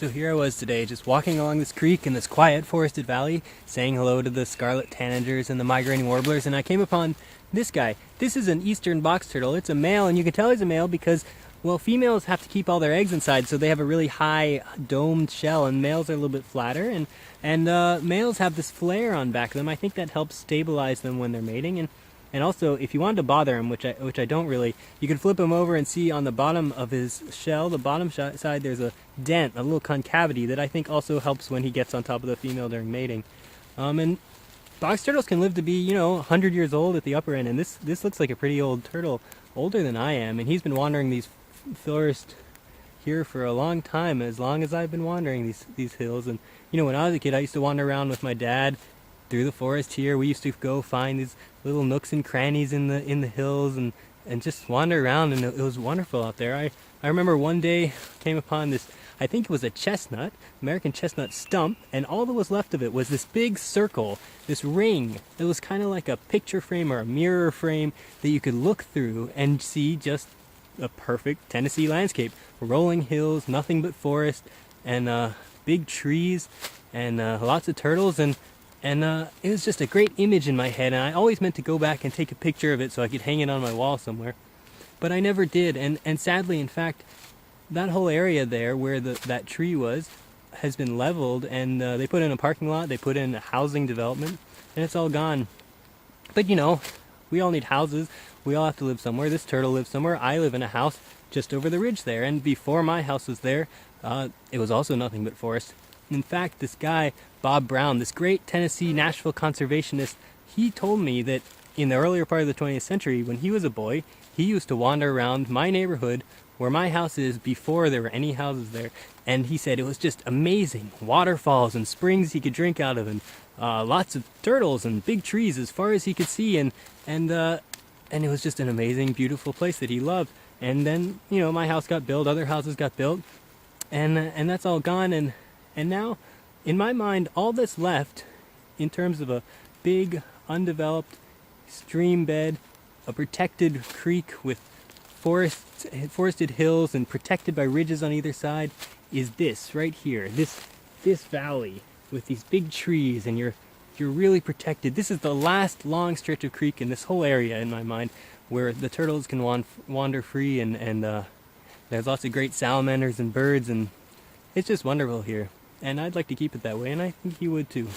So here I was today, just walking along this creek in this quiet forested valley, saying hello to the scarlet tanagers and the migrating warblers, and I came upon this guy. This is an eastern box turtle. It's a male, and you can tell he's a male because, well, females have to keep all their eggs inside, so they have a really high domed shell, and males are a little bit flatter, and males have this flare on back of them. I think that helps stabilize them when they're mating, and also, if you wanted to bother him, which I don't really, you can flip him over and see on the bottom of his shell, the bottom side, there's a dent, a little concavity that I think also helps when he gets on top of the female during mating. And box turtles can live to be, 100 years old at the upper end, and this looks like a pretty old turtle, older than I am, and he's been wandering these forests here for a long time, as long as I've been wandering these hills. And when I was a kid, I used to wander around with my dad through the forest here. We used to go find these little nooks and crannies in the hills and just wander around, and it was wonderful out there. I remember one day came upon this, I think it was a chestnut, American chestnut stump, and all that was left of it was this big circle, this ring. It was kind of like a picture frame or a mirror frame that you could look through and see just a perfect Tennessee landscape. Rolling hills, nothing but forest, and big trees, and lots of turtles, and it was just a great image in my head, and I always meant to go back and take a picture of it so I could hang it on my wall somewhere. But I never did, and sadly, in fact, that whole area there where that tree was has been leveled, and they put in a parking lot, they put in a housing development, and it's all gone. But we all need houses, we all have to live somewhere. This turtle lives somewhere. I live in a house just over the ridge there, and before my house was there, it was also nothing but forest. In fact, this guy, Bob Brown, this great Tennessee Nashville conservationist, he told me that in the earlier part of the 20th century, when he was a boy, he used to wander around my neighborhood where my house is before there were any houses there. And he said it was just amazing. Waterfalls and springs he could drink out of, and lots of turtles and big trees as far as he could see. And it was just an amazing, beautiful place that he loved. And then, my house got built, other houses got built, and that's all gone. And now, in my mind, all that's left, in terms of a big, undeveloped stream bed, a protected creek with forested hills and protected by ridges on either side, is this right here, this valley with these big trees, and you're really protected. This is the last long stretch of creek in this whole area, in my mind, where the turtles can wander free, and there's lots of great salamanders and birds, and it's just wonderful here. And I'd like to keep it that way, and I think you would too.